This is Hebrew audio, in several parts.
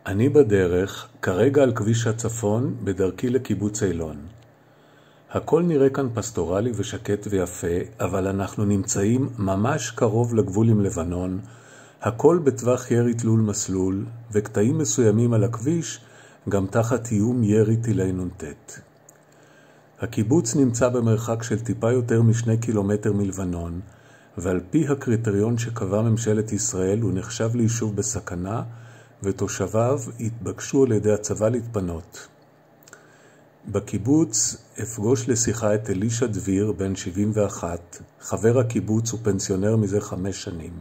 אני בדרך, כרגע על כביש הצפון, בדרכי לקיבוץ אילון. הכל נראה כאן פסטורלי ושקט ויפה, אבל אנחנו נמצאים ממש קרוב לגבול עם לבנון, הכל בטווח ירי תלול מסלול, וקטעים מסוימים על הכביש גם תחת איום ירי טילי נ"ט. הקיבוץ נמצא במרחק של טיפה יותר מ2 קילומטר מלבנון, ועל פי הקריטריון שקבע ממשלת ישראל הוא נחשב ליישוב בסכנה, ותושביו התבקשו על ידי הצבא להתפנות. בקיבוץ אפגוש לשיחה את אלישע דביר, בן 71, חבר הקיבוץ ופנסיונר מזה 5 שנים.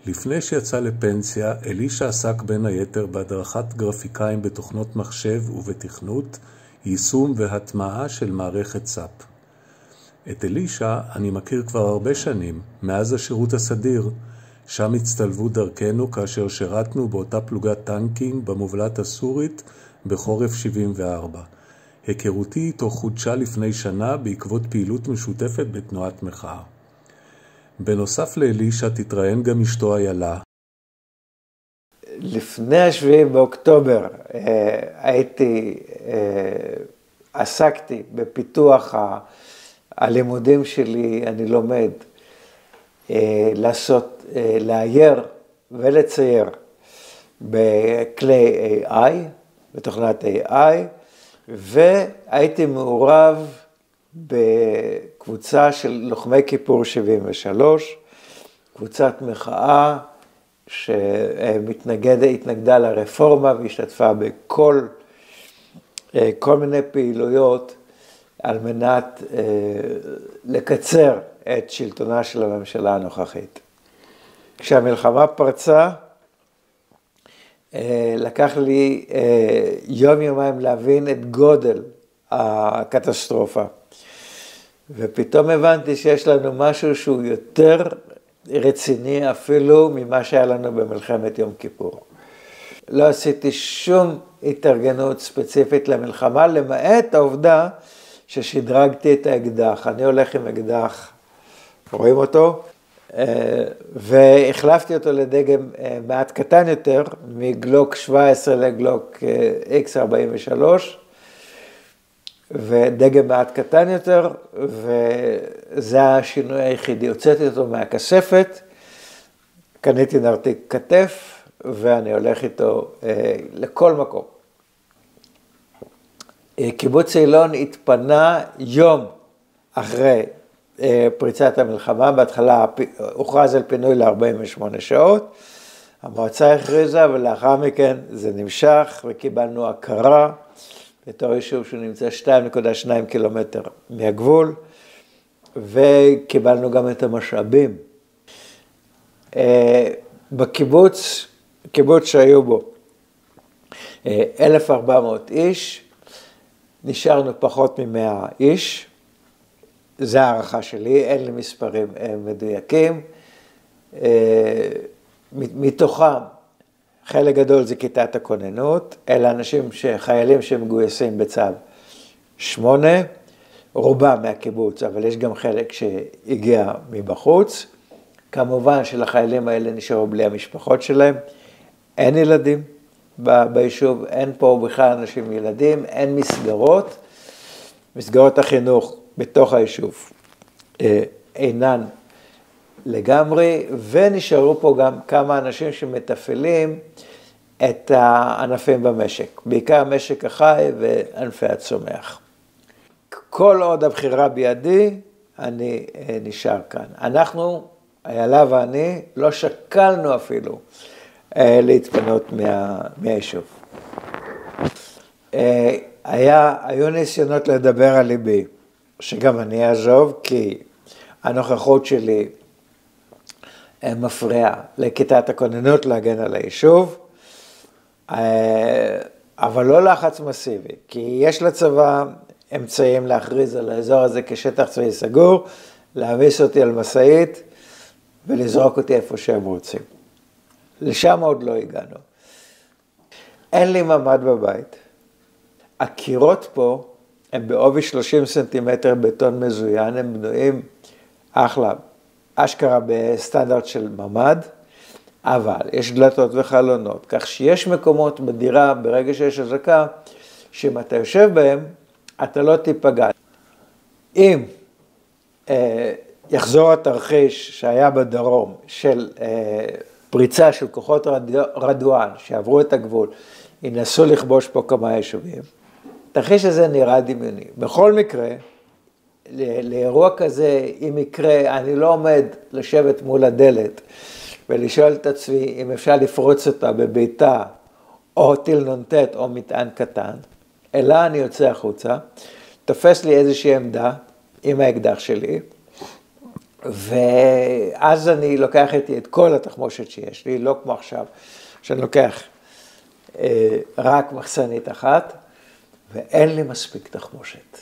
לפני שיצא לפנסיה, אלישע עסק בין היתר בהדרכת גרפיקאים בתוכנות מחשב ובתכנות, יישום והטמעה של מערכת סאפ. את אלישע אני מכיר כבר הרבה שנים, מאז השירות הסדיר, שם הצטלבו דרכנו כאשר שירתנו באותה פלוגת טנקים במובלעת הסורית בחורף 74. היכרותי איתו חודשה לפני שנה בעקבות פעילות משותפת בתנועת מחאה. בנוסף לאלישע תתראיין גם אשתו איילה. לפני 7 באוקטובר עסקתי בפיתוח הלימודים שלי, אני לומד לאייר ולצייר בכלי AI, בתוכנת AI, והייתי מעורב בקבוצה של לוחמי כיפור 73, קבוצת מחאה שהתנגדה לרפורמה והשתתפה בכל מיני פעילויות על מנת לקצר את שלטונה של הממשלה הנוכחית. כשהמלחמה פרצה, לקח לי יום-יומיים להבין את גודל הקטסטרופה. ופתאום הבנתי שיש לנו משהו שהוא יותר רציני אפילו ממה שהיה לנו במלחמת יום כיפור. לא עשיתי שום התארגנות ספציפית למלחמה, למעט העובדה ששדרגתי את האקדח. אני הולך עם אקדח, רואים אותו, והחלפתי אותו לדגם מעט קטן יותר, מגלוק 17 לגלוק X43, ודגם מעט קטן יותר, וזה השינוי היחידי. הוצאתי אותו מהכספת, קניתי נרתיק כתף, ואני הולך איתו לכל מקום. קיבוץ אילון התפנה יום אחרי פריצת המלחמה, בהתחלה הוכרז על פינוי ל48 שעות, המועצה הכריזה ולאחר מכן זה נמשך וקיבלנו הכרה בתור יישוב שנמצא 2.2 קילומטר מהגבול, וקיבלנו גם את המשאבים. בקיבוץ, קיבוץ שהיו בו 1,400 איש, נשארנו פחות מ100 איש, זה הערכה שלי, אין לי מספרים מדויקים. מתוכם, חלק גדול זה כיתת הכוננות, אלה אנשים חיילים שמגויסים בצו 8, רובם מהקיבוץ, אבל יש גם חלק שהגיע מבחוץ. כמובן שלחיילים האלה נשארו בלי המשפחות שלהם, אין ילדים ביישוב, אין פה בכלל אנשים ילדים, אין מסגרות, מסגרות החינוך בתוך היישוב אינן לגמרי, ונשארו פה גם כמה אנשים שמתפעלים את הענפים במשק, בעיקר המשק החי וענפי הצומח. כל עוד הבחירה בידי, אני נשאר כאן. אנחנו, איילה ואני, לא שקלנו אפילו להתפנות מהיישוב. היו ניסיונות לדבר על ליבי, שגם אני אעזוב, כי הנוכחות שלי מפריעה לכיתת הכוננות להגן על היישוב, אבל לא לחץ מסיבי, כי יש לצבא אמצעים להכריז על האזור הזה כשטח צבאי סגור, להעמיס אותי על משאית ולזרוק אותי איפה שהם רוצים. לשם עוד לא הגענו. אין לי ממ"ד בבית. הקירות פה הם בעובי 30 סנטימטר בטון מזוין, הם בנויים אחלה, אשכרה בסטנדרט של ממ"ד, אבל יש דלתות וחלונות, כך שיש מקומות בדירה ברגע שיש אזעקה, שאם אתה יושב בהם, אתה לא תיפגע. אם יחזור התרחיש שהיה בדרום של פריצה של כוחות רדואן שעברו את הגבול, ינסו לכבוש פה כמה יישובים, התרחיש הזה נראה דמיוני. בכל מקרה, לאירוע כזה, אם יקרה, אני לא עומד לשבת מול הדלת ולשאול את עצמי אם אפשר לפרוץ אותה בביתה או טיל נונטט או מטען קטן, אלא אני יוצא החוצה, תופס לי איזושהי עמדה עם האקדח שלי, ואז אני לוקח איתי את כל התחמושת שיש לי, לא כמו עכשיו, שאני לוקח רק מחסנית אחת, ואין לי מספיק תחמושת.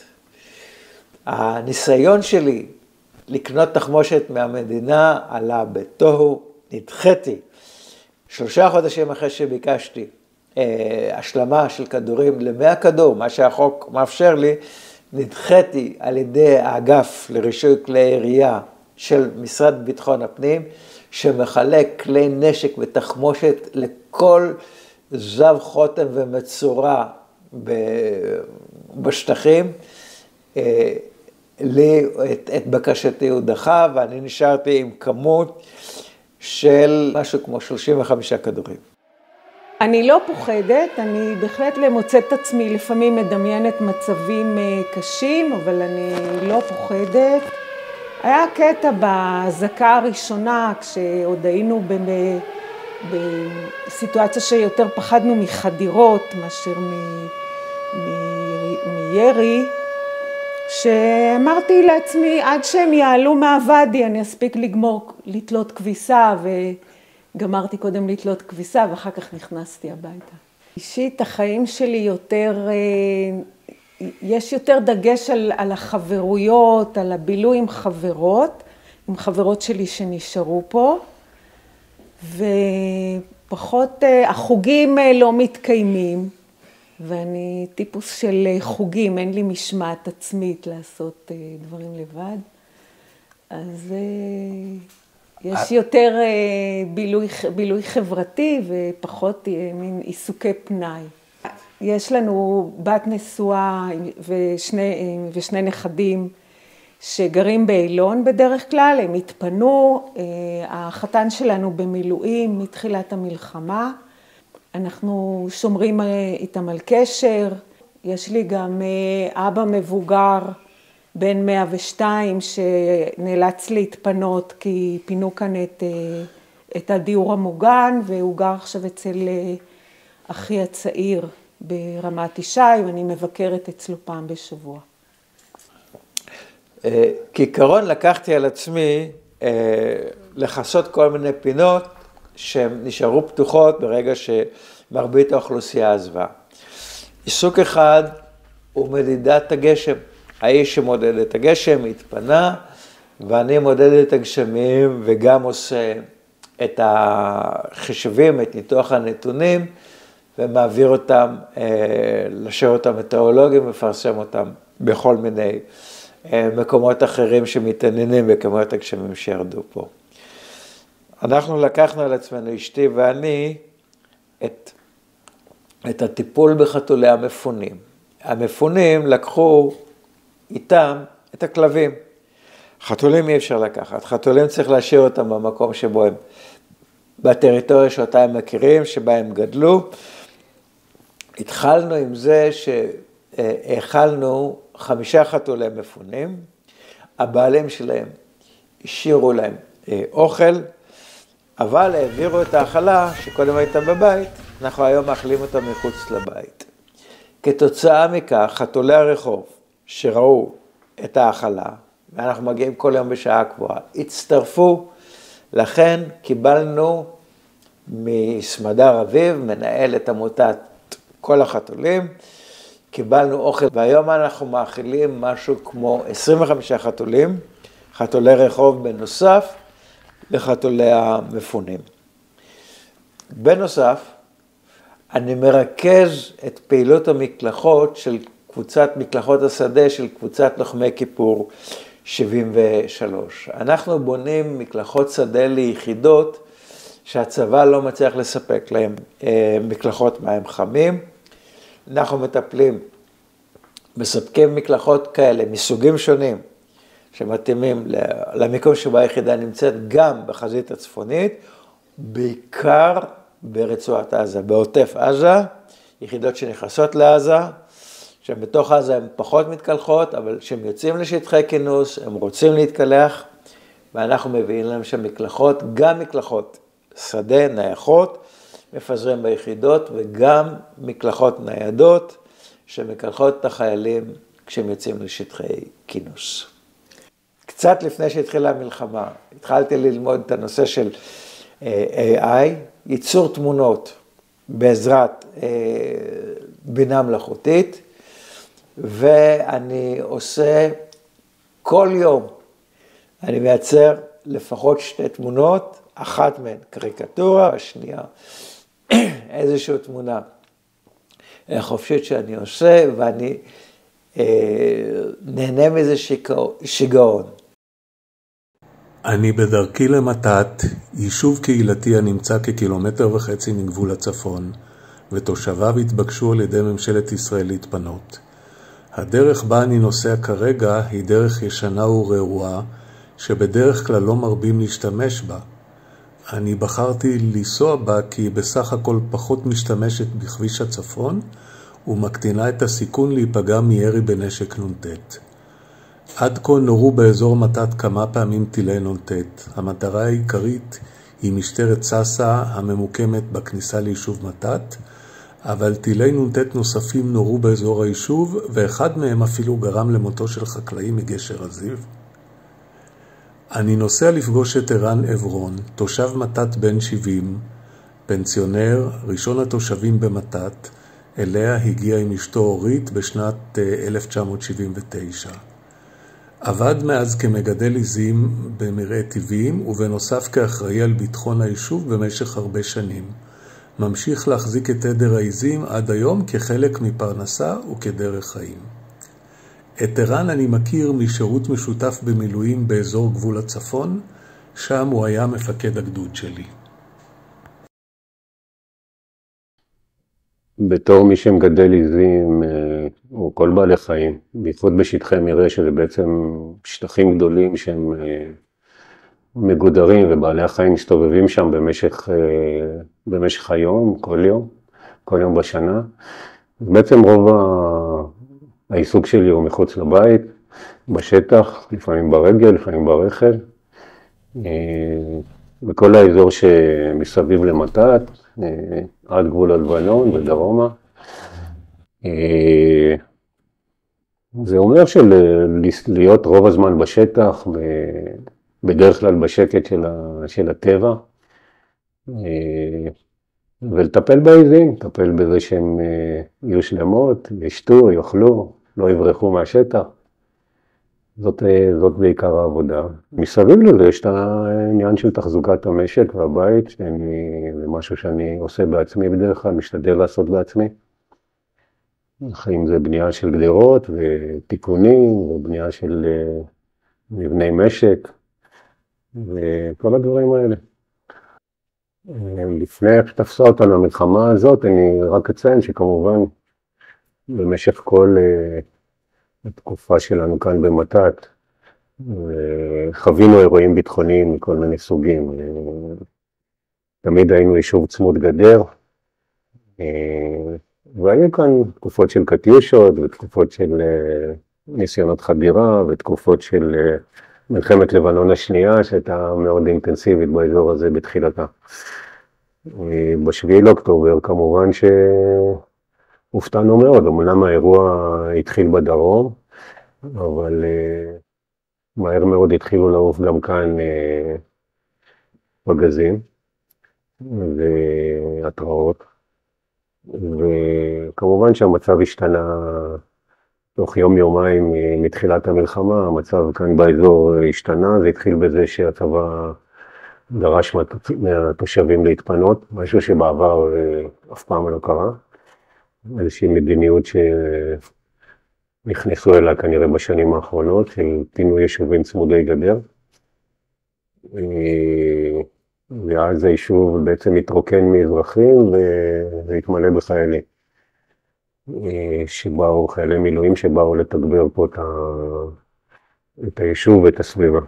הניסיון שלי לקנות תחמושת מהמדינה עלה בתוהו, נדחיתי. 3 חודשים אחרי שביקשתי השלמה של כדורים ל100 כדור, מה שהחוק מאפשר לי, נדחיתי על ידי האגף לרישוי כלי ירייה של משרד ביטחון הפנים, שמחלק כלי נשק ותחמושת לכל זב חוטם ומצורע בשטחים. לי את בקשתי הוא דחה, ואני נשארתי עם כמות של משהו כמו 35 כדורים. אני לא פוחדת, אני בהחלט מוצאת את עצמי, לפעמים מדמיינת מצבים קשים, אבל אני לא פוחדת. היה קטע בהזעקה הראשונה, כשעוד היינו בסיטואציה שיותר פחדנו מחדירות מאשר מירי, שאמרתי לעצמי, עד שהם יעלו מהוואדי, אני אספיק לגמור לתלות כביסה, וגמרתי קודם לתלות כביסה, ואחר כך נכנסתי הביתה. אישית, החיים שלי יותר, יש יותר דגש על החברויות, על הבילוי עם חברות שלי שנשארו פה, ופחות, החוגים לא מתקיימים, ואני טיפוס של חוגים, אין לי משמעת עצמית לעשות דברים לבד. אז יש יותר בילוי חברתי ופחות מין עיסוקי פנאי. יש לנו בת נשואה ושני נכדים שגרים באילון בדרך כלל, הם התפנו, החתן שלנו במילואים מתחילת המלחמה. אנחנו שומרים איתם על קשר, יש לי גם אבא מבוגר בן 102 שנאלץ להתפנות כי פינו כאן את הדיור המוגן, והוא גר עכשיו אצל אחי הצעיר ברמת ישי, ואני מבקרת אצלו פעם בשבוע. כעיקרון לקחתי על עצמי לחסות כל מיני פינות שהן נשארו פתוחות ברגע שמרבית האוכלוסייה עזבה. עיסוק אחד הוא מדידת הגשם. האיש שמודד את הגשם התפנה, ואני מודד את הגשמים וגם עושה את החישובים, את ניתוח הנתונים, ומעביר אותם לשירות המטאורולוגי, מפרסם אותם בכל מיני מקומות אחרים שמתעניינים בכמויות הגשמים שירדו פה. אנחנו לקחנו על עצמנו, אשתי ואני, את הטיפול בחתולי המפונים. המפונים לקחו איתם את הכלבים. חתולים אי אפשר לקחת, חתולים צריך להשאיר אותם במקום שבו הם, בטריטוריה שאותה הם מכירים, שבה הם גדלו. התחלנו עם זה שהאכלנו 5 חתולי מפונים, הבעלים שלהם השאירו להם אוכל, אבל העבירו את האכלה שקודם הייתה בבית, אנחנו היום מאכלים אותה מחוץ לבית. כתוצאה מכך, חתולי הרחוב שראו את האכלה, ואנחנו מגיעים כל יום בשעה קבועה, הצטרפו, לכן קיבלנו מסמדר אביב, מנהל את עמותת כל החתולים, קיבלנו אוכל, והיום אנחנו מאכילים משהו כמו 25 חתולים, חתולי רחוב בנוסף לחתולי המפונים. בנוסף, אני מרכז את פעילות המקלחות של קבוצת מקלחות השדה של קבוצת לוחמי כיפור 73. אנחנו בונים מקלחות שדה ליחידות שהצבא לא מצליח לספק להם מקלחות מים חמים. אנחנו מטפלים, מספקים מקלחות כאלה מסוגים שונים, שמתאימים למקום שבו היחידה נמצאת גם בחזית הצפונית, בעיקר ברצועת עזה, בעוטף עזה, יחידות שנכנסות לעזה, שהן בתוך עזה הן פחות מתקלחות, אבל כשהם יוצאים לשטחי כינוס, הם רוצים להתקלח, ואנחנו מביאים להם שם מקלחות, גם מקלחות שדה, נייחות, מפזרים ביחידות, וגם מקלחות ניידות, שמקלחות את החיילים כשהם יוצאים לשטחי כינוס. קצת לפני שהתחילה המלחמה, התחלתי ללמוד את הנושא של AI, ייצור תמונות בעזרת בינה מלאכותית, ואני עושה כל יום, אני מייצר לפחות 2 תמונות, אחת מהן קריקטורה, השנייה איזושהי תמונה חופשית שאני עושה, ואני נהנה מזה שיגעון. אני בדרכי למתת, יישוב קהילתי הנמצא כ1.5 ק"מ מגבול הצפון, ותושביו התבקשו על ידי ממשלת ישראל להתפנות. הדרך בה אני נוסע כרגע היא דרך ישנה ורעועה, שבדרך כלל לא מרבים להשתמש בה. אני בחרתי לנסוע בה כי היא בסך הכל פחות משתמשת בכביש הצפון, ומקטינה את הסיכון להיפגע מירי בנשק נ"ט. עד כה נורו באזור מתת כמה פעמים טילי נ"ט. המטרה העיקרית היא משטרת סאסא הממוקמת בכניסה ליישוב מתת, אבל טילי נ"ט נוספים נורו באזור היישוב, ואחד מהם אפילו גרם למותו של חקלאי מגשר הזיו. אני נוסע לפגוש את ערן עברון, תושב מתת בן 70, פנסיונר, ראשון התושבים במתת, אליה הגיע עם אשתו אורית בשנת 1979. עבד מאז כמגדל עזים במרעה טבעיים, ובנוסף כאחראי על ביטחון היישוב במשך הרבה שנים. ממשיך להחזיק את עדר העזים עד היום כחלק מפרנסה וכדרך חיים. את ערן אני מכיר משירות משותף במילואים באזור גבול הצפון, שם הוא היה מפקד הגדוד שלי. בתור מי שמגדל עזים, או כל בעלי חיים, בייחוד בשטחי מרעה, שזה בעצם שטחים גדולים שהם מגודרים, ובעלי החיים מסתובבים שם במשך היום, כל יום בשנה. בעצם רוב העיסוק שלי הוא מחוץ לבית, בשטח, לפעמים ברגל, לפעמים ברכב, בכל האזור שמסביב למתת, עד גבול הלבנון ודרומה. זה אומר להיות רוב הזמן בשטח, בדרך כלל בשקט של הטבע, ולטפל בעזים, לטפל בזה שהם יהיו שלמות, ישתו, יאכלו, לא יברחו מהשטח. זאת בעיקר העבודה. מסביב לזה יש את העניין של תחזוקת המשק והבית, זה משהו שאני עושה בעצמי בדרך כלל, משתדל לעשות בעצמי. אם זה בנייה של גדרות ותיקונים, ובנייה של מבני משק, וכל הדברים האלה. לפני שתפסה אותנו המלחמה הזאת, אני רק אציין שכמובן במשך כל התקופה שלנו כאן במתת, חווינו אירועים ביטחוניים מכל מיני סוגים. תמיד היינו יישוב צמוד גדר, והיו כאן תקופות של קטיושות, ותקופות של ניסיונות חדירה, ותקופות של מלחמת לבנון השנייה, שהייתה מאוד אינטנסיבית באזור הזה בתחילתה. ב7 לאוקטובר כמובן שהופתענו מאוד, אמנם האירוע התחיל בדרום, אבל מהר מאוד התחילו לעוף גם כאן פגזים והתראות, וכמובן שהמצב השתנה תוך יום-יומיים מתחילת המלחמה. המצב כאן באזור השתנה, זה התחיל בזה שהצבא דרש מהתושבים להתפנות, משהו שבעבר אף פעם לא קרה. איזושהי מדיניות שנכנסו אליה כנראה בשנים האחרונות, של פינוי יישובים צמודי גדר. ואז היישוב בעצם התרוקן מאזרחים והתמלא בחיילים. שבאו, חיילי מילואים שבאו לתגבר פה את היישוב ואת הסביבה.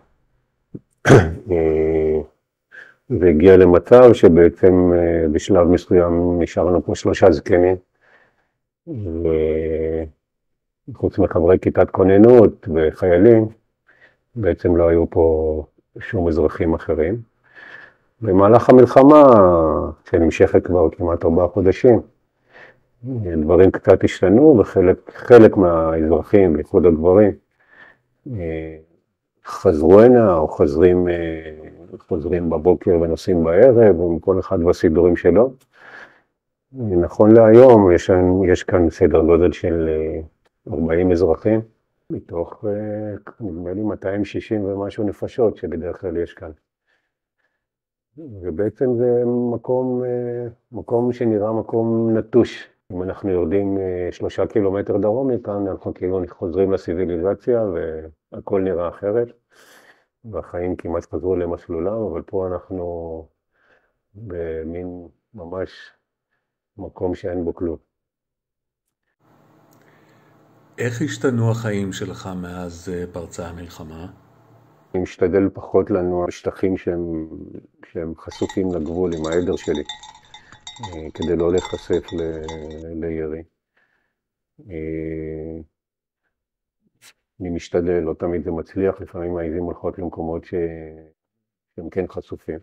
והגיע למצב שבעצם בשלב מסוים נשארנו פה 3 זקנים, וחוץ מחברי כיתת כוננות וחיילים, בעצם לא היו פה שום אזרחים אחרים. במהלך המלחמה, שנמשכת כבר כמעט 4 חודשים, דברים קצת השתנו, וחלק מהאזרחים, בייחוד הגברים, חזרו הנה או חוזרים בבוקר ונוסעים בערב, עם כל אחד והסידורים שלו. נכון להיום יש כאן סדר גודל של 40 אזרחים, מתוך נדמה לי 260 ומשהו נפשות שבדרך כלל יש כאן. ובעצם זה מקום שנראה מקום נטוש. אם אנחנו יורדים 3 קילומטר דרום מכאן, אנחנו כאילו חוזרים לסיביליזציה והכל נראה אחרת. והחיים כמעט חזרו למסלולם, אבל פה אנחנו במין ממש מקום שאין בו כלום. איך השתנו החיים שלך מאז פרצה המלחמה? אני משתדל פחות לנוע בשטחים שהם חשופים לגבול עם העדר שלי, כדי לא להיחשף לירי. אני משתדל, לא תמיד זה מצליח, לפעמים העיזים הולכות למקומות שהם כן חשופים.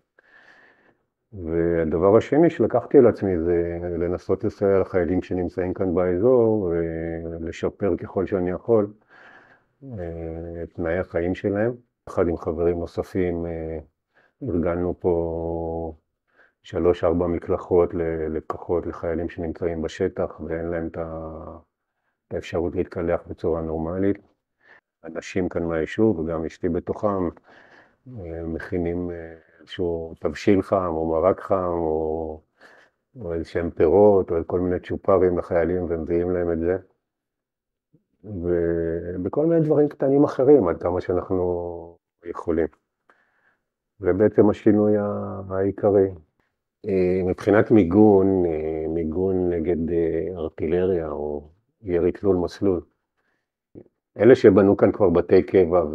והדבר השני שלקחתי על עצמי זה לנסות לסייע לחיילים שנמצאים כאן באזור, ולשפר ככל שאני יכול את תנאי החיים שלהם. יחד עם חברים נוספים ארגנו פה 3-4 מקלחות לפחות לחיילים שנמצאים בשטח ואין להם את האפשרות להתקלח בצורה נורמלית. אנשים כאן מהיישוב וגם אשתי בתוכם מכינים איזשהו תבשיל חם או מרק חם או איזשהם פירות או כל מיני צ'ופרים לחיילים ומביאים להם את זה. ובכל מיני דברים קטנים אחרים עד כמה שאנחנו יכולים. זה בעצם השינוי העיקרי. מבחינת מיגון נגד ארטילריה או ירי תלול מסלול, אלה שבנו כאן כבר בתי קבע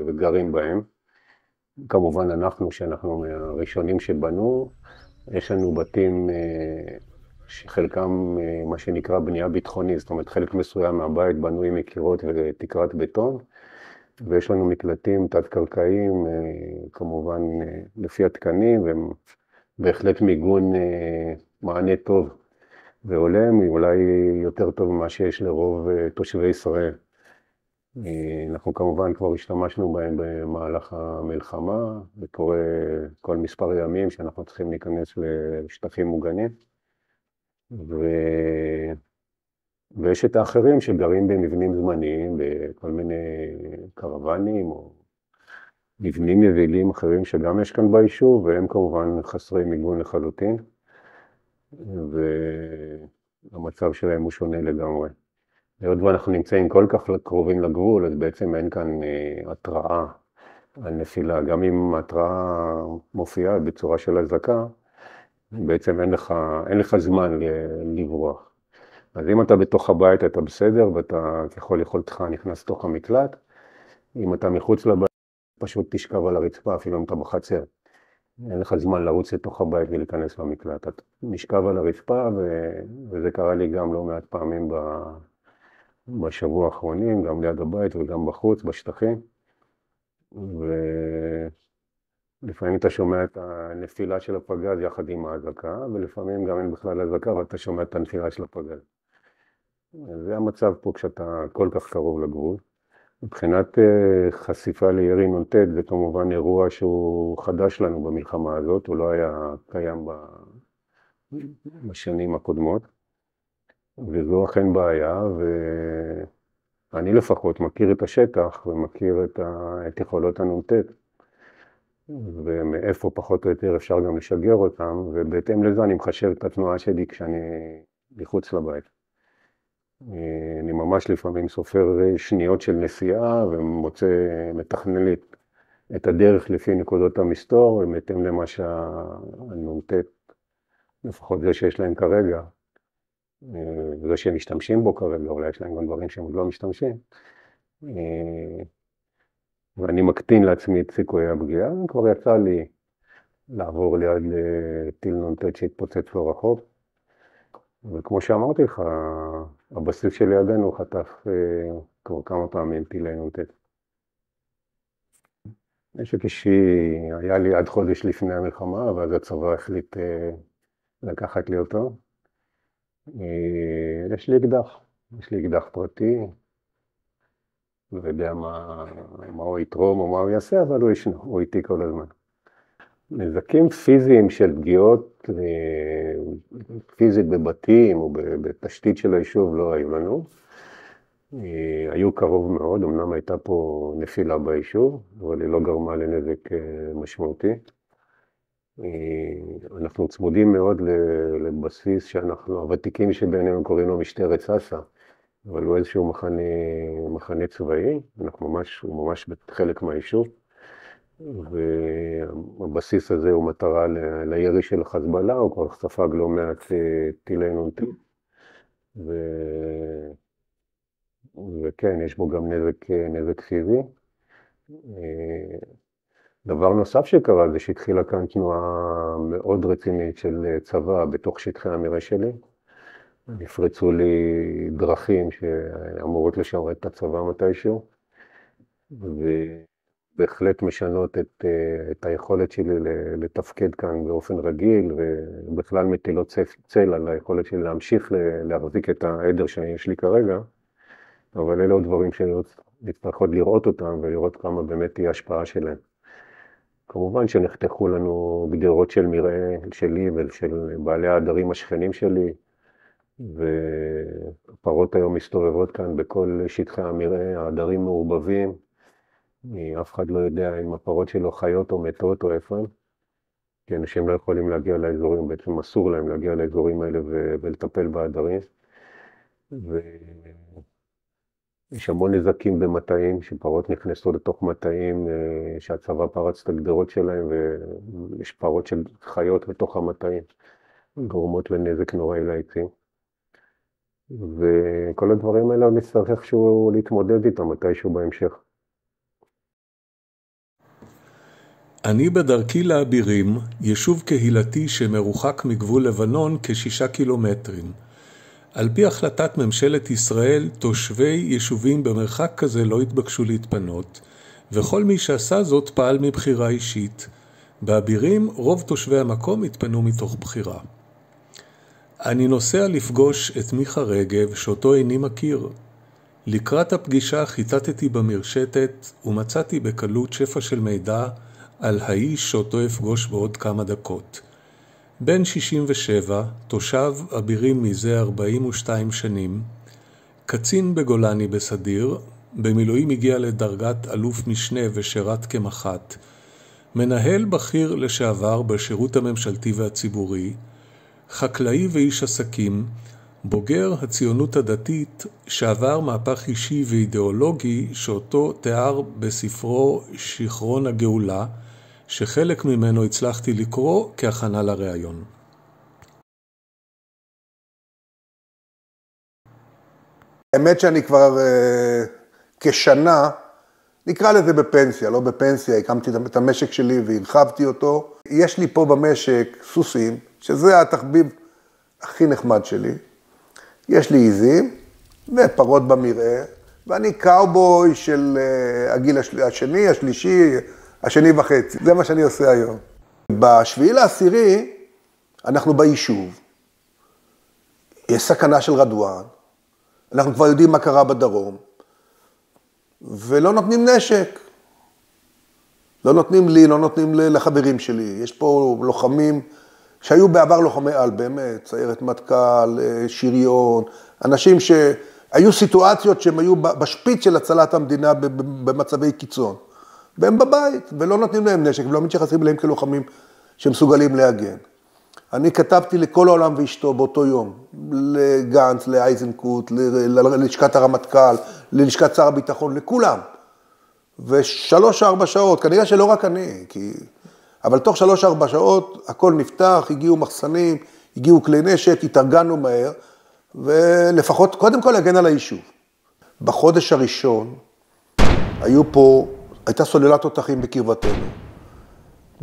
וגרים בהם, כמובן שאנחנו מהראשונים שבנו, יש לנו בתים שחלקם מה שנקרא בנייה ביטחונית, זאת אומרת חלק מסוים מהבית בנוי מקירות ותקרת בטון, ויש לנו מקלטים תת-קרקעיים, כמובן לפי התקנים, והם בהחלט מיגון מענה טוב והולם, אולי יותר טוב ממה שיש לרוב תושבי ישראל. אנחנו כמובן כבר השתמשנו בהם במהלך המלחמה, וקורה כל מספר ימים שאנחנו צריכים להיכנס לשטחים מוגנים. ויש את האחרים שגרים במבנים זמניים, בכל מיני קרוונים או מבנים יבילים אחרים שגם יש כאן ביישוב, והם כמובן חסרי מיגון לחלוטין, והמצב שלהם הוא שונה לגמרי. היות ואנחנו נמצאים כל כך קרובים לגבול, אז בעצם אין כאן התראה על נפילה. גם אם התראה מופיעה בצורה של אזעקה, בעצם אין לך זמן לברוח. אז אם אתה בתוך הבית אתה בסדר, ואתה ככל יכולתך נכנס לתוך המקלט, אם אתה מחוץ לבית פשוט תשכב על הרצפה, אפילו אם אתה בחצר. אין לך זמן לרוץ לתוך הבית ולהיכנס למקלט. אתה נשכב על הרצפה, וזה קרה לי גם לא מעט פעמים בשבוע האחרונים, גם ליד הבית וגם בחוץ, בשטחים. ולפעמים אתה שומע את הנפילה של הפגז יחד עם האזעקה, ולפעמים גם אין בכלל אזעקה, ואתה שומע את הנפילה של הפגז. זה המצב פה כשאתה כל כך קרוב לגבול. מבחינת חשיפה לירי נ"ט, זה כמובן אירוע שהוא חדש לנו במלחמה הזאת, הוא לא היה קיים בשנים הקודמות. וזו אכן בעיה, ואני לפחות מכיר את השטח ומכיר את יכולות הנ"ט, ומאיפה פחות או יותר אפשר גם לשגר אותם, ובהתאם לזה אני מחשב את התנועה שלי כשאני מחוץ לבית. אני ממש לפעמים סופר שניות של נסיעה ומוצא מתכנן לי את הדרך לפי נקודות המסתור, בהתאם למה שהנ"ט, לפחות זה שיש להם כרגע, זה שהם משתמשים בו כרגע, אולי יש להם גם דברים שהם עוד לא משתמשים. ואני מקטין לעצמי את סיכויי הפגיעה, כבר יצא לי לעבור ליד טיל נ"ט שהתפוצץ לא רחוק. וכמו שאמרתי לך, הבסיס שלידינו חטף כבר כמה פעמים טילי נ"ט. נשק אישי היה לי עד חודש לפני המלחמה, ואז הצבא החליט לקחת לי אותו. יש לי אקדח פרטי, לא יודע מה הוא יתרום או מה הוא יעשה, אבל הוא ישנו, הוא איתי כל הזמן. נזקים פיזיים של פגיעות פיזית בבתים או בתשתית של היישוב לא היו לנו. היו קרוב מאוד, אמנם הייתה פה נפילה ביישוב, אבל היא לא גרמה לנזק משמעותי. אנחנו צמודים מאוד לבסיס שאנחנו, הוותיקים שבינינו קוראים לו משטרת סאסא, אבל הוא איזשהו מחנה צבאי, הוא ממש חלק מהיישוב. והבסיס הזה הוא מטרה לירי של חזבאללה, הוא כבר ספג לא מעט טילי נ"ט. וכן, יש בו גם נזק פיזי. דבר נוסף שקרה זה שהתחילה כאן תנועה מאוד רצינית של צבא בתוך שטחי המרעה שלי. נפרצו לי דרכים שאמורות לשרת את הצבא מתישהו, ובהחלט משנות את היכולת שלי לתפקד כאן באופן רגיל, ובכלל מטילות צל על היכולת שלי להמשיך להחזיק את העדר שיש לי כרגע, אבל אלה דברים שנצטרך עוד לראות אותם ולראות כמה באמת תהיה השפעה שלהם. כמובן שנחתכו לנו גדרות של מרעה שלי ושל בעלי העדרים השכנים שלי, והפרות היום מסתובבות כאן בכל שטחי המרעה, העדרים מעורבבים, אף אחד לא יודע אם הפרות שלו חיות או מתות או איפה הם, כי אנשים לא יכולים להגיע לאזורים, בעצם אסור להם להגיע לאזורים האלה ולטפל בעדרים. יש המון נזקים במטעים, שפרות נכנסות לתוך מטעים, שהצבא פרץ את הגדרות שלהם, ויש פרות של חיות בתוך המטעים, גורמות לנזק נוראי לעצים. וכל הדברים האלה נצטרך איכשהו להתמודד איתם מתישהו בהמשך. אני בדרכי לאבירים, יישוב קהילתי שמרוחק מגבול לבנון כ6 קילומטרים. על פי החלטת ממשלת ישראל, תושבי יישובים במרחק כזה לא התבקשו להתפנות, וכל מי שעשה זאת פעל מבחירה אישית. באבירים רוב תושבי המקום התפנו מתוך בחירה. אני נוסע לפגוש את מיכה רגב, שאותו איני מכיר. לקראת הפגישה חיטטתי במרשתת ומצאתי בקלות שפע של מידע על האיש שאותו אפגוש בעוד כמה דקות. בן 67, תושב אבירים מזה 42 שנים, קצין בגולני בסדיר, במילואים הגיע לדרגת אלוף משנה ושירת כמח"ט, מנהל בכיר לשעבר בשירות הממשלתי והציבורי, חקלאי ואיש עסקים, בוגר הציונות הדתית שעבר מהפך אישי ואידיאולוגי שאותו תיאר בספרו שכרון הגאולה, שחלק ממנו הצלחתי לקרוא כהכנה לראיון. האמת שאני כבר כשנה, נקרא לזה בפנסיה, לא בפנסיה, הקמתי את המשק שלי והרחבתי אותו. יש לי פה במשק סוסים, שזה התחביב הכי נחמד שלי. יש לי עיזים ופרות במרעה, ואני קאובוי של הגיל השני, השלישי, השני וחצי. זה מה שאני עושה היום. ב7/10 אנחנו ביישוב. יש סכנה של רדואן. אנחנו כבר יודעים מה קרה בדרום. ולא נותנים נשק. לא נותנים לי, לא נותנים לחברים שלי. יש פה לוחמים שהיו בעבר לוחמי על, באמת, סיירת מטכ"ל, שריון, אנשים שהיו סיטואציות שהם היו בשפיץ של הצלת המדינה במצבי קיצון. והם בבית, ולא נותנים להם נשק, ולא מתייחסים אליהם כלוחמים שמסוגלים להגן. אני כתבתי לכל העולם ואשתו באותו יום, לגנץ, לאייזנקוט, ללשכת הרמטכ"ל, ללשכת שר הביטחון, לכולם. ו3-4 שעות, כנראה שלא רק אני, אבל תוך 3-4 שעות הכל נפתח, הגיעו מחסנים, הגיעו כלי נשק, התארגנו מהר, ולפחות, קודם כל להגן על היישוב. בחודש הראשון, הייתה סוללת תותחים בקרבתנו,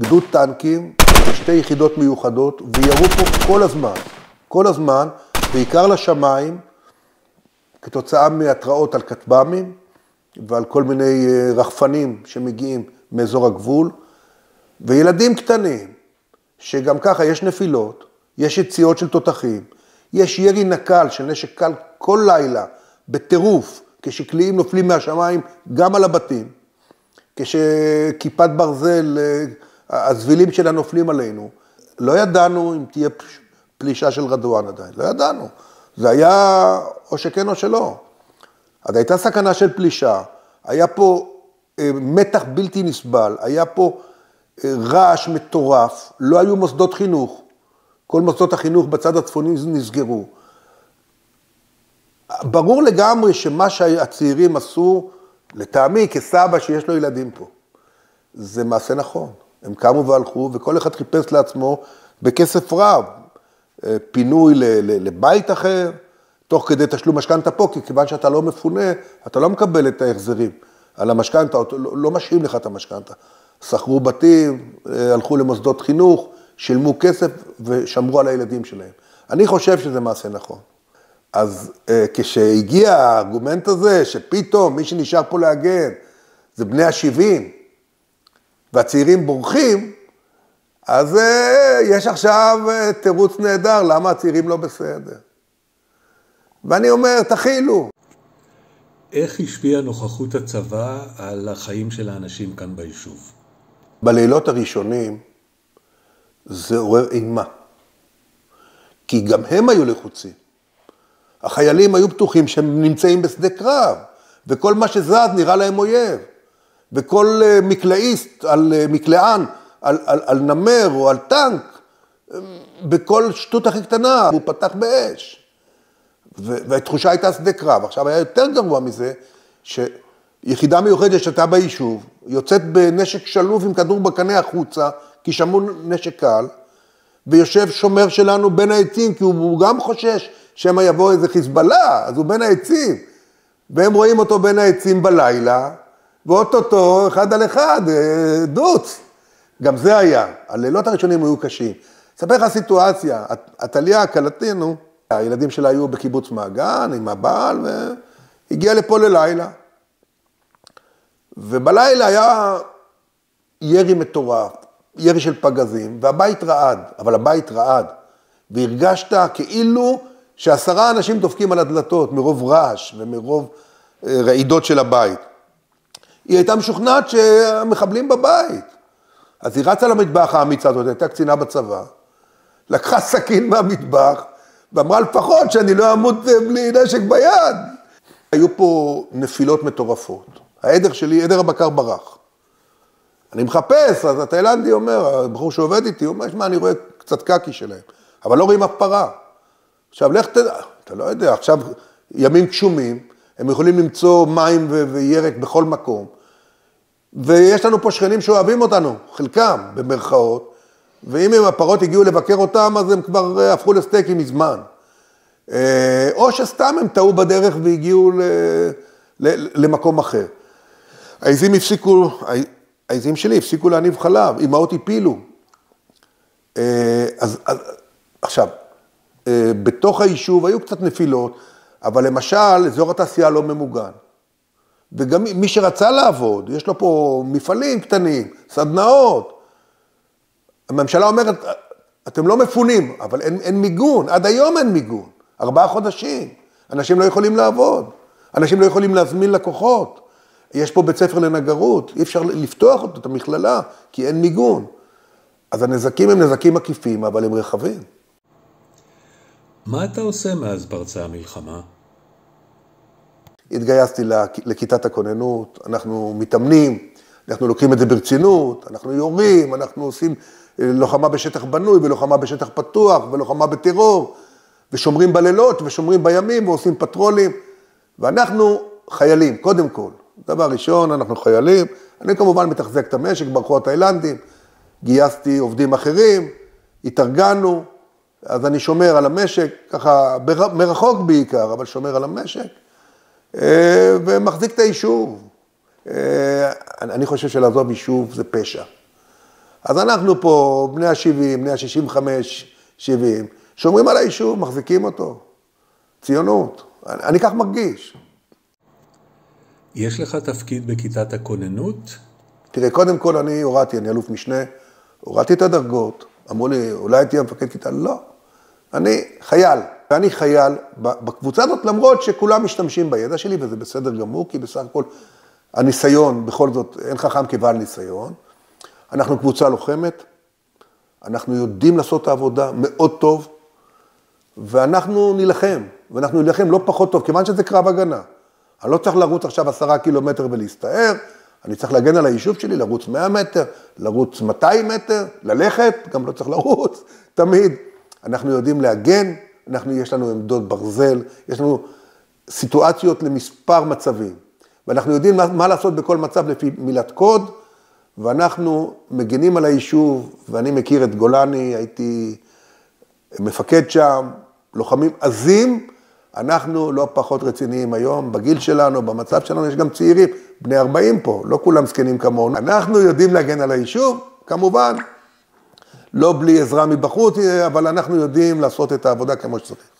גדוד טנקים, 2 יחידות מיוחדות, וירו פה כל הזמן, בעיקר לשמיים, כתוצאה מהתראות על כטב"מים, ועל כל מיני רחפנים שמגיעים מאזור הגבול, וילדים קטנים, שגם ככה יש נפילות, יש יציאות של תותחים, יש ירי נקל של נשק קל כל לילה, בטירוף, כשקליעים נופלים מהשמיים גם על הבתים, כשכיפת ברזל, הזבילים שלה נופלים עלינו. לא ידענו אם תהיה פלישה של רדואן עדיין, לא ידענו. זה היה או שכן או שלא. אז הייתה סכנה של פלישה, היה פה מתח בלתי נסבל, היה פה רעש מטורף, לא היו מוסדות חינוך, כל מוסדות החינוך בצד הצפוני נסגרו. ברור לגמרי שמה שהצעירים עשו, לטעמי כסבא שיש לו ילדים פה, זה מעשה נכון. הם קמו והלכו וכל אחד חיפש לעצמו בכסף רב, פינוי לבית אחר, תוך כדי תשלום משכנתא פה, כי כיוון שאתה לא מפונה, אתה לא מקבל את ההחזרים על המשכנתא, לא משאים לך את המשכנתא. שכרו בתים, הלכו למוסדות חינוך, שילמו כסף ושמרו על הילדים שלהם. אני חושב שזה מעשה נכון. אז כשהגיע הארגומנט הזה, שפתאום מי שנשאר פה להגן, זה בני ה-70, והצעירים בורחים, אז יש עכשיו תירוץ נהדר, למה הצעירים לא בסדר. ואני אומר, תחילו. איך השפיעה נוכחות הצבא על החיים של האנשים כאן ביישוב? בלילות הראשונים זה עורר אימה, כי גם הם היו לחוצים. החיילים היו בטוחים שהם נמצאים בשדה קרב, וכל מה שזז נראה להם אויב, וכל מקלעיסט על מקלען, על נמר או על טנק, בכל שטות הכי קטנה, הוא פתח באש. והתחושה הייתה שדה קרב. עכשיו היה יותר גרוע מזה, שיחידה מיוחדת שאתה ביישוב, יוצאת בנשק שלוף עם כדור בקנה החוצה, כי שמעו נשק קל, ויושב שומר שלנו בין העצים, כי הוא גם חושש שמה יבוא איזה חיזבאללה, אז הוא בין העצים, והם רואים אותו בין העצים בלילה, ואוטוטו, 1 על 1, דוץ. גם זה היה, הלילות הראשונים היו קשים. אספר לך סיטואציה, עתליה, כלתנו, הילדים שלה היו בקיבוץ מעגן עם הבעל, והגיע לפה ללילה. ובלילה היה ירי מטורף, ירי של פגזים, והבית רעד, אבל הבית רעד. והרגשת כאילו ש10 אנשים דופקים על הדלתות, מרוב רעש ומרוב רעידות של הבית. היא הייתה משוכנעת שהמחבלים בבית. אז היא רצה למטבח האמיצה הזאת, הייתה קצינה בצבא, לקחה סכין מהמטבח, ואמרה לפחות שאני לא אמות בלי נשק ביד. היו פה נפילות מטורפות. העדר שלי, עדר הבקר ברח. אני מחפש, אז התאילנדי אומר, הבחור שעובד איתי, הוא אומר, אני רואה קצת קקי שלהם, אבל לא רואים אף פרה. עכשיו, לך תדע, אתה לא יודע, עכשיו ימים קשומים, הם יכולים למצוא מים וירק בכל מקום, ויש לנו פה שכנים שאוהבים אותנו, חלקם במרכאות, ואם הם הפרות הגיעו לבקר אותם, אז הם כבר הפכו לסטייקים מזמן. או שסתם הם טעו בדרך והגיעו למקום אחר. העזים שלי הפסיקו להניב חלב, אמהות הפילו. עכשיו, בתוך היישוב היו קצת נפילות, אבל למשל, אזור התעשייה לא ממוגן. וגם מי שרצה לעבוד, יש לו פה מפעלים קטנים, סדנאות. הממשלה אומרת, אתם לא מפונים, אבל אין מיגון, עד היום אין מיגון, 4 חודשים. אנשים לא יכולים לעבוד, אנשים לא יכולים להזמין לקוחות. יש פה בית ספר לנגרות, אי אפשר לפתוח אותו, את המכללה, כי אין מיגון. אז הנזקים הם נזקים עקיפים, אבל הם רחבים. מה אתה עושה מאז פרצה המלחמה? התגייסתי לכיתת הכוננות, אנחנו מתאמנים, אנחנו לוקחים את זה ברצינות, אנחנו יורים, אנחנו עושים לוחמה בשטח בנוי ולוחמה בשטח פתוח ולוחמה בטרור, ושומרים בלילות ושומרים בימים ועושים פטרולים, ואנחנו חיילים, קודם כל, דבר ראשון, אנחנו חיילים, אני כמובן מתחזק את המשק, ברחו התאילנדים, גייסתי עובדים אחרים, התארגנו, אז אני שומר על המשק, ככה מרחוק בעיקר, אבל שומר על המשק, ומחזיק את היישוב. אני חושב שלעזוב יישוב זה פשע. אז אנחנו פה, בני ה-70, בני ה-65, 70, שומרים על היישוב, מחזיקים אותו. ציונות. אני כך מרגיש. יש לך תפקיד בכיתת הכוננות? תראה, קודם כל אני הורדתי, אני אלוף משנה, הורדתי את הדרגות, אמרו לי, אולי תהיה מפקד כיתה? לא. אני חייל, ואני חייל בקבוצה הזאת, למרות שכולם משתמשים בידע שלי, וזה בסדר גמור, כי בסך הכל הניסיון, בכל זאת, אין חכם כבעל ניסיון. אנחנו קבוצה לוחמת, אנחנו יודעים לעשות את העבודה מאוד טוב, ואנחנו נלחם, לא פחות טוב, כיוון שזה קרב הגנה. אני לא צריך לרוץ עכשיו 10 קילומטר ולהסתער, אני צריך להגן על היישוב שלי, לרוץ 100 מטר, לרוץ 200 מטר, ללכת, גם לא צריך לרוץ, תמיד. אנחנו יודעים להגן, יש לנו עמדות ברזל, יש לנו סיטואציות למספר מצבים, ואנחנו יודעים מה לעשות בכל מצב לפי מילת קוד, ואנחנו מגנים על היישוב, ואני מכיר את גולני, הייתי מפקד שם, לוחמים עזים, אנחנו לא פחות רציניים היום, בגיל שלנו, במצב שלנו, יש גם צעירים, בני 40 פה, לא כולם זקנים כמונו. אנחנו יודעים להגן על היישוב, כמובן, לא בלי עזרה מבחוץ, אבל אנחנו יודעים לעשות את העבודה כמו שצריך.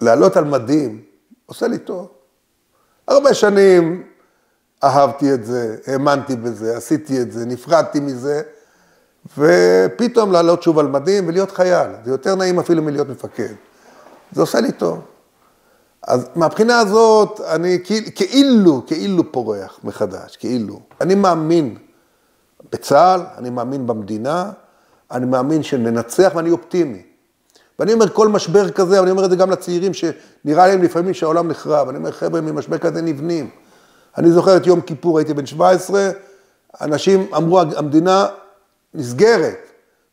לעלות על מדים, עושה לי טוב. הרבה שנים אהבתי את זה, האמנתי בזה, עשיתי את זה, נפרדתי מזה, ופתאום לעלות שוב על מדים ולהיות חייל. זה יותר נעים אפילו מלהיות מפקד. זה עושה לי טוב. אז מהבחינה הזאת, אני כאילו פורח מחדש, כאילו. אני מאמין בצה"ל, אני מאמין במדינה, אני מאמין שננצח ואני אופטימי. ואני אומר, כל משבר כזה, אבל אני אומר את זה גם לצעירים שנראה להם לפעמים שהעולם נחרב. אני אומר, חבר'ה, ממשבר כזה נבנים. אני זוכר את יום כיפור, הייתי בן 17, אנשים אמרו, המדינה נסגרת,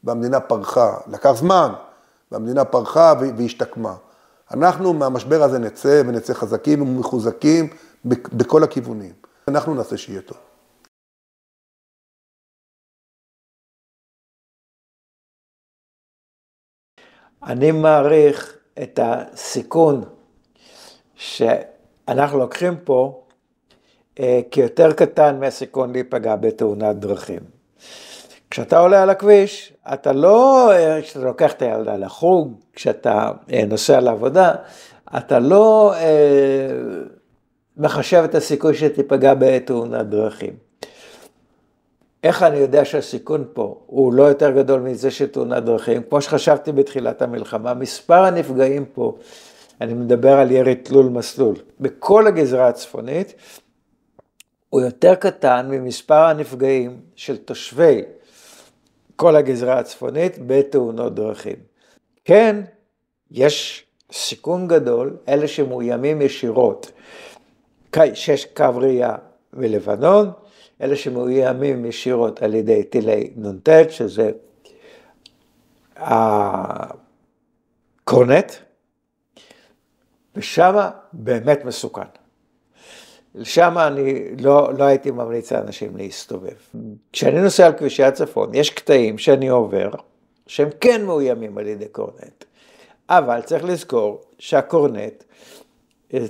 והמדינה פרחה. לקח זמן, והמדינה פרחה והשתקמה. אנחנו מהמשבר הזה נצא, ונצא חזקים ומחוזקים בכל הכיוונים. אנחנו נעשה שיהיה טוב. אני מעריך את הסיכון שאנחנו לוקחים פה כיותר קטן מהסיכון להיפגע בתאונת דרכים. כשאתה עולה על הכביש, אתה לא, כשאתה לוקח את הילדה לחוג, כשאתה נוסע לעבודה, אתה לא מחשב את הסיכוי שתיפגע בתאונת דרכים. איך אני יודע שהסיכון פה הוא לא יותר גדול מזה של תאונת דרכים? כמו שחשבתי בתחילת המלחמה, מספר הנפגעים פה, אני מדבר על ירי תלול מסלול, בכל הגזרה הצפונית, הוא יותר קטן ממספר הנפגעים של תושבי כל הגזרה הצפונית בתאונות דרכים. כן, יש סיכון גדול, אלה שמאוימים ישירות, שיש קו ראייה בלבנון, אלה שמאוימים ישירות על ידי טילי נ"ט, שזה הקורנט, ושם באמת מסוכן. שם אני לא הייתי ממליץ לאנשים להסתובב. כשאני נוסע על כבישי הצפון, יש קטעים שאני עובר, שהם כן מאוימים על ידי קורנט. אבל צריך לזכור שהקורנט,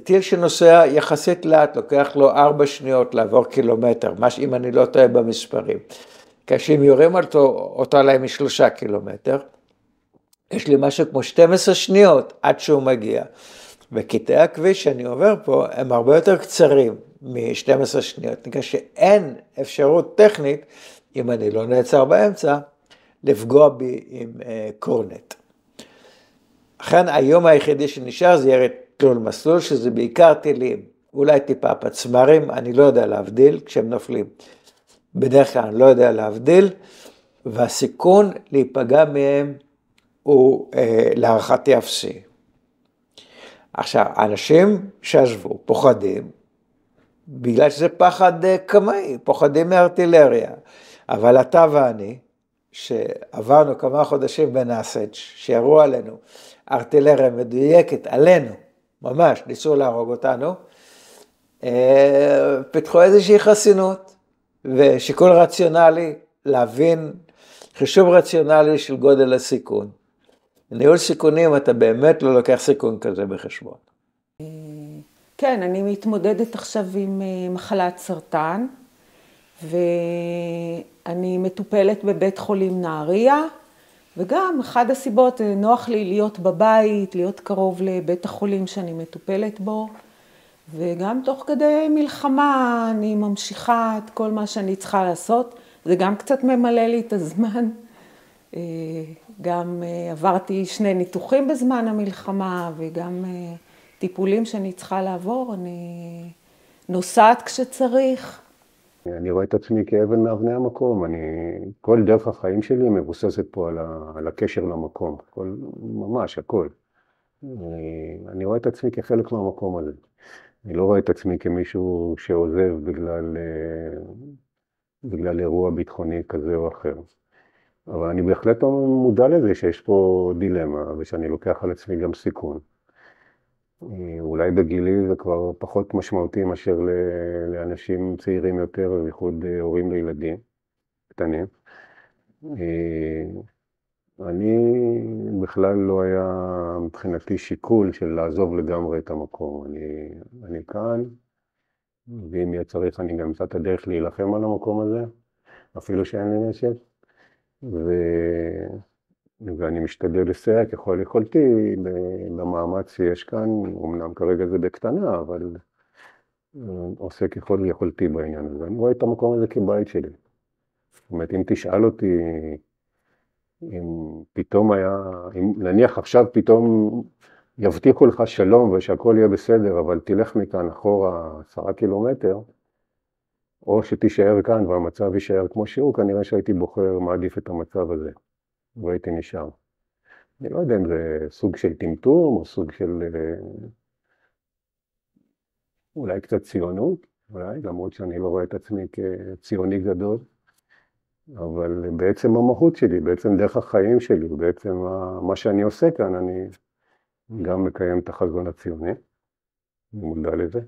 טיל שנוסע יחסית לאט, לוקח לו 4 שניות לעבור קילומטר, אם אני לא טועה במספרים. כשהם יורים אותו עליהם מ3 קילומטר, יש לי משהו כמו 12 שניות עד שהוא מגיע. וקטעי הכביש שאני עובר פה הם הרבה יותר קצרים מ-12 שניות, בגלל שאין אפשרות טכנית, אם אני לא נעצר באמצע, לפגוע בי עם קורנט. לכן היום היחידי שנשאר זה ירי תלול מסלול, שזה בעיקר טילים, אולי טיפה פצמרים, אני לא יודע להבדיל כשהם נופלים. בדרך כלל אני לא יודע להבדיל, והסיכון להיפגע מהם הוא להערכתי אפסי. עכשיו, אנשים שעזבו פוחדים, בגלל שזה פחד קמאי, פוחדים מארטילריה, אבל אתה ואני, שעברנו כמה חודשים בנאסג' שירו עלינו, ארטילריה מדויקת עלינו, ממש, ניסו להרוג אותנו, פיתחו איזושהי חסינות, ושיקול רציונלי, להבין חישוב רציונלי של גודל הסיכון. בניהול סיכונים אתה באמת לא לוקח סיכון כזה בחשבון. כן, אני מתמודדת עכשיו עם מחלת סרטן, ואני מטופלת בבית חולים נהריה, וגם אחד הסיבות, נוח לי להיות בבית, להיות קרוב לבית החולים שאני מטופלת בו, וגם תוך כדי מלחמה אני ממשיכה את כל מה שאני צריכה לעשות, זה גם קצת ממלא לי את הזמן. גם עברתי 2 ניתוחים בזמן המלחמה, וגם טיפולים שאני צריכה לעבור, אני נוסעת כשצריך. אני רואה את עצמי כאבן מאבני המקום, כל דרך החיים שלי מבוססת פה על הקשר למקום, ממש הכל. אני רואה את עצמי כחלק מהמקום הזה. אני לא רואה את עצמי כמישהו שעוזב בגלל אירוע ביטחוני כזה או אחר. אבל אני בהחלט מודע לזה שיש פה דילמה, ושאני לוקח על עצמי גם סיכון. אולי בגילי זה כבר פחות משמעותי מאשר לאנשים צעירים יותר, בייחוד הורים לילדים קטנים. אני בכלל לא היה מבחינתי שיקול של לעזוב לגמרי את המקום. אני כאן, ואם יהיה צריך אני גם אמצא את הדרך להילחם על המקום הזה, אפילו שאין לי נשק. ואני משתדל לסייע ככל יכולתי למאמץ שיש כאן, אמנם כרגע זה בקטנה, אבל עושה ככל יכולתי בעניין הזה. אני רואה את המקום הזה כבית שלי. זאת אומרת, אם תשאל אותי, אם פתאום נניח עכשיו פתאום יבטיחו לך שלום ושהכל יהיה בסדר, אבל תלך מכאן אחורה 10 קילומטר, או שתישאר כאן והמצב יישאר כמו שהוא, כנראה שהייתי בוחר מעדיף את המצב הזה, והייתי נשאר. אני לא יודע אם זה סוג של טמטום, או סוג של אולי קצת ציונות, אולי, למרות שאני לא רואה את עצמי כציוני גדול, אבל בעצם המהות שלי, בעצם דרך החיים שלי, בעצם מה שאני עושה כאן, אני גם מקיים את החזון הציוני, אני מודע לזה,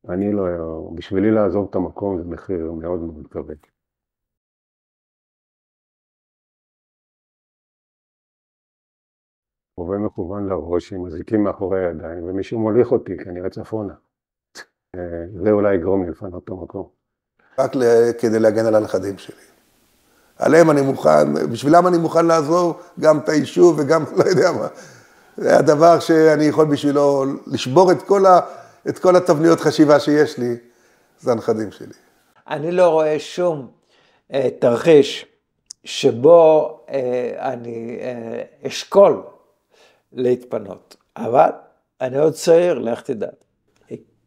ואני לא, בשבילי לעזוב את המקום זה מחיר מאוד מאוד כבד. רובה מכוון לראש, עם מזיקים מאחורי הידיים, ומישהו מוליך אותי, כנראה צפונה. זה אולי יגרום לי לפנות את המקום. רק כדי להגן על הנכדים שלי. עליהם אני מוכן, בשבילם אני מוכן לעזור גם את היישוב וגם לא יודע מה. זה הדבר שאני יכול בשבילו לשבור את כל התבניות חשיבה שיש לי, זה הנכדים שלי. אני לא רואה שום תרחיש שבו אני אשקול להתפנות, אבל אני עוד צעיר, לך תדע.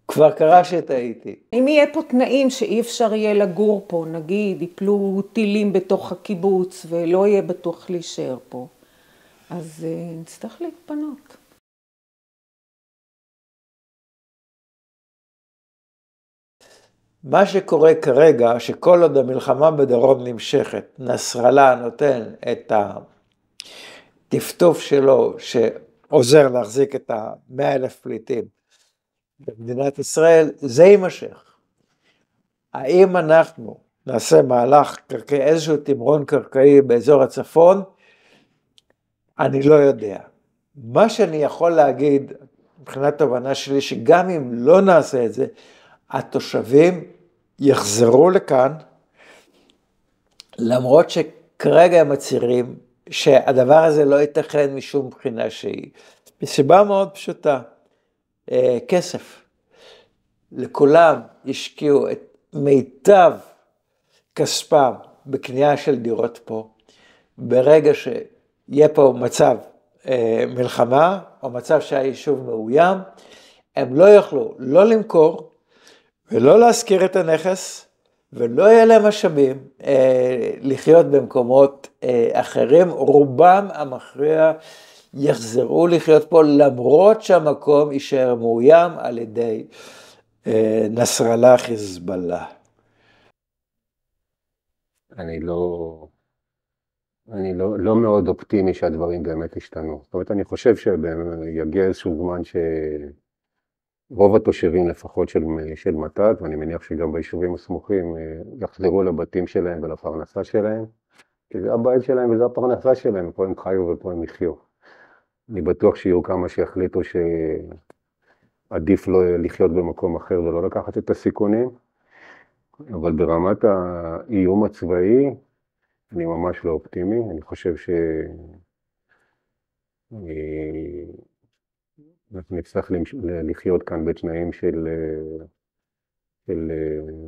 כבר קרה שטעיתי. אם יהיה פה תנאים שאי אפשר יהיה לגור פה, נגיד, יפלו טילים בתוך הקיבוץ ולא יהיה בטוח להישאר פה, אז נצטרך להתפנות. מה שקורה כרגע, שכל עוד המלחמה בדרום נמשכת, נסראללה נותן את הטפטוף שלו, שעוזר להחזיק את 100,000 פליטים במדינת ישראל, זה יימשך. האם אנחנו נעשה מהלך קרקעי, איזשהו תמרון קרקעי באזור הצפון? אני לא יודע. מה שאני יכול להגיד, מבחינת הבנה שלי, שגם אם לא נעשה את זה, התושבים יחזרו לכאן, למרות שכרגע הם מצהירים שהדבר הזה לא ייתכן משום בחינה שהיא. מסיבה מאוד פשוטה, כסף. לכולם השקיעו את מיטב כספם בקנייה של דירות פה. ברגע שיהיה פה מצב מלחמה, או מצב שהיישוב מאוים, הם לא יוכלו לא למכור, ולא להשכיר את הנכס, ולא יהיה להם משאבים לחיות במקומות אחרים. רובם המכריע יחזרו לחיות פה, למרות שהמקום יישאר מאוים על ידי נסראללה חיזבאללה. אני לא מאוד אופטימי שהדברים באמת ישתנו. זאת אומרת, אני חושב שיגיע איזשהו זמן רוב התושבים לפחות של מתת, ואני מניח שגם ביישובים הסמוכים יחזרו לבתים שלהם ולפרנסה שלהם, כי זה הבית שלהם וזה הפרנסה שלהם, פה הם חיו ופה הם יחיו. אני בטוח שיהיו כמה שיחליטו שעדיף לא לחיות במקום אחר ולא לקחת את הסיכונים, אבל ברמת האיום הצבאי, אני ממש לא אופטימי. אני חושב אנחנו נצטרך לחיות כאן בתנאים של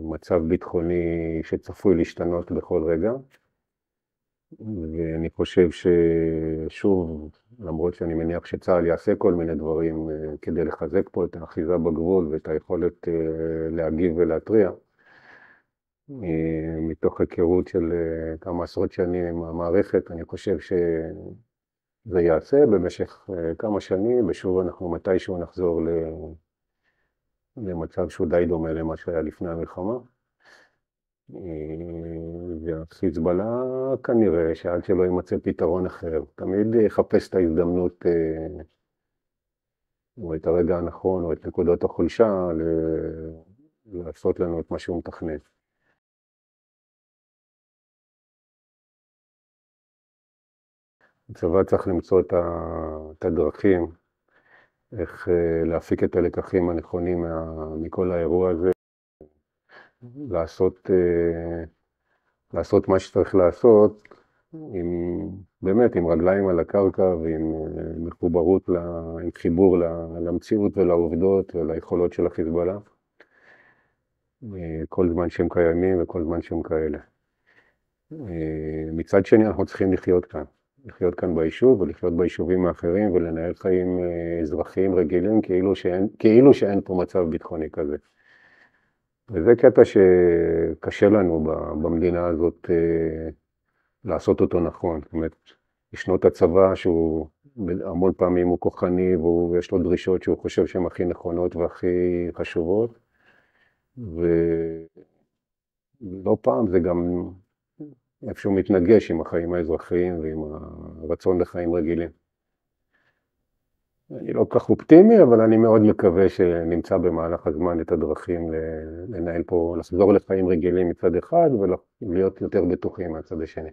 מצב ביטחוני שצפוי להשתנות בכל רגע. ואני חושב ששוב, למרות שאני מניח שצה"ל יעשה כל מיני דברים כדי לחזק פה את האחיזה בגבול ואת היכולת להגיב ולהטריע, מתוך היכרות של כמה עשרות שנים עם המערכת, אני חושב שזה יעשה במשך כמה שנים, ושוב אנחנו מתישהו נחזור למצב שהוא די דומה למה שהיה לפני המלחמה. והחיזבאללה כנראה שעד שלא יימצא פתרון אחר, תמיד יחפש את ההזדמנות או את הרגע הנכון או את נקודות החולשה לעשות לנו את מה שהוא מתכנן. הצבא צריך למצוא את הדרכים, איך להפיק את הלקחים הנכונים מכל האירוע הזה, לעשות מה שצריך לעשות, באמת עם רגליים על הקרקע ועם מחוברות, עם חיבור למציאות ולעובדות וליכולות של החיזבאללה, כל זמן שהם קיימים וכל זמן שהם כאלה. מצד שני אנחנו צריכים לחיות כאן ביישוב ולחיות ביישובים האחרים ולנהל חיים אזרחיים רגילים כאילו שאין פה מצב ביטחוני כזה. וזה קטע שקשה לנו במדינה הזאת לעשות אותו נכון. זאת אומרת, ישנו את הצבא שהוא המון פעמים הוא כוחני ויש לו דרישות שהוא חושב שהן הכי נכונות והכי חשובות. ולא פעם זה גם איפשהו מתנגש עם החיים האזרחיים ועם הרצון לחיים רגילים. אני לא כך אופטימי, אבל אני מאוד מקווה שנמצא במהלך הזמן את הדרכים לנהל פה, לחזור לחיים רגילים מצד אחד ולהיות יותר בטוחים מהצד השני.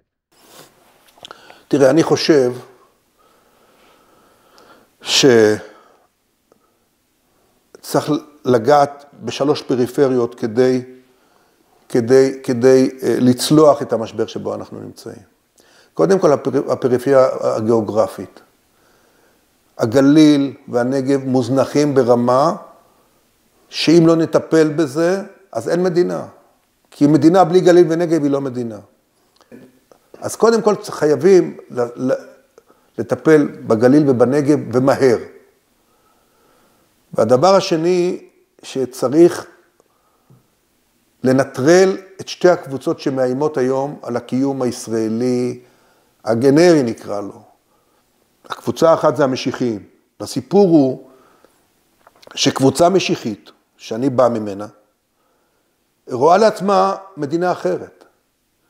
תראה, אני חושב שצריך לגעת בשלוש פריפריות כדי לצלוח את המשבר שבו אנחנו נמצאים. קודם כל, הפריפריה הגיאוגרפית. הגליל והנגב מוזנחים ברמה שאם לא נטפל בזה, אז אין מדינה. כי מדינה בלי גליל ונגב היא לא מדינה. אז קודם כל חייבים לטפל בגליל ובנגב ומהר. והדבר השני שצריך לנטרל את שתי הקבוצות שמאיימות היום על הקיום הישראלי, הגנרי נקרא לו. הקבוצה האחת זה המשיחיים. הסיפור הוא שקבוצה משיחית, שאני בא ממנה, רואה לעצמה מדינה אחרת.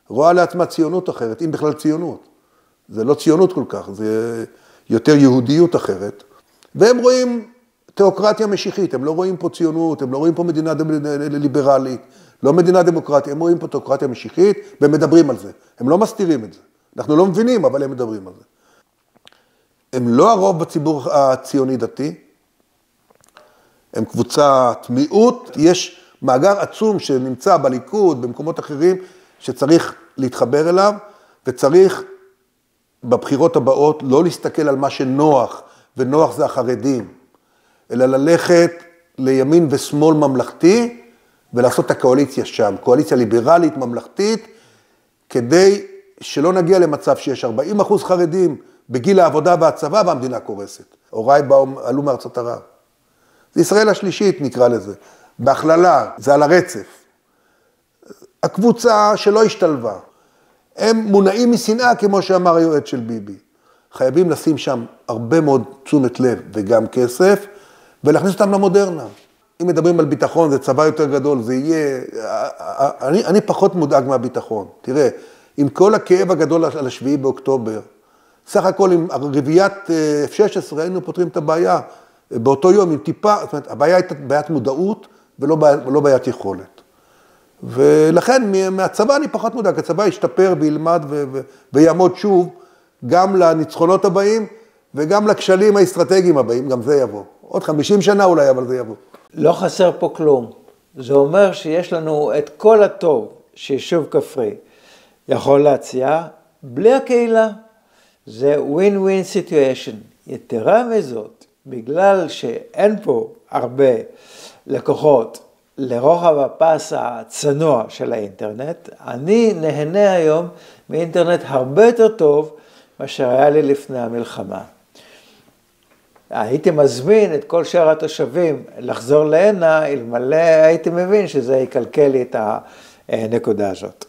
רואה לעצמה ציונות אחרת, אם בכלל ציונות. זה לא ציונות כל כך, זה יותר יהודיות אחרת. והם רואים תיאוקרטיה משיחית, הם לא רואים פה ציונות, הם לא רואים פה מדינה ליברלית, לא מדינה דמוקרטית, הם רואים פה תיאוקרטיה משיחית, והם מדברים על זה. הם לא מסתירים את זה. אנחנו לא מבינים, אבל הם מדברים על זה. הם לא הרוב בציבור הציוני דתי, הם קבוצת מיעוט, יש מאגר עצום שנמצא בליכוד, במקומות אחרים, שצריך להתחבר אליו, וצריך בבחירות הבאות לא להסתכל על מה שנוח, ונוח זה החרדים, אלא ללכת לימין ושמאל ממלכתי, ולעשות את הקואליציה שם, קואליציה ליברלית, ממלכתית, כדי שלא נגיע למצב שיש 40% חרדים בגיל העבודה והצבא, והמדינה קורסת. הוריי עלו מארצות ערב. זה ישראל השלישית נקרא לזה. בהכללה, זה על הרצף. הקבוצה שלא השתלבה. הם מונעים משנאה, כמו שאמר היועץ של ביבי. חייבים לשים שם הרבה מאוד תשומת לב וגם כסף, ולהכניס אותם למודרנה. אם מדברים על ביטחון, זה צבא יותר גדול, זה יהיה... אני פחות מודאג מהביטחון. תראה, עם כל הכאב הגדול על 7 באוקטובר, סך הכל עם רביעיית F-16 היינו פותרים את הבעיה באותו יום עם טיפה, זאת אומרת, הבעיה הייתה בעיית מודעות ולא בעיית יכולת. ולכן מהצבא אני פחות מודע, כי הצבא ישתפר וילמד ויעמוד שוב גם לניצחונות הבאים וגם לכשלים האסטרטגיים הבאים, גם זה יבוא. עוד 50 שנה אולי, אבל זה יבוא. לא חסר פה כלום. זה אומר שיש לנו את כל הטוב שיישוב כפרי יכול להציע, בלי הקהילה. זה win-win situation. יתרה מזאת, בגלל שאין פה הרבה לקוחות לרוחב הפס הצנוע של האינטרנט, אני נהנה היום מאינטרנט הרבה יותר טוב מאשר היה לי לפני המלחמה. הייתי מזמין את כל שאר התושבים לחזור להנה, אלמלא הייתי מבין שזה יקלקל לי את הנקודה הזאת.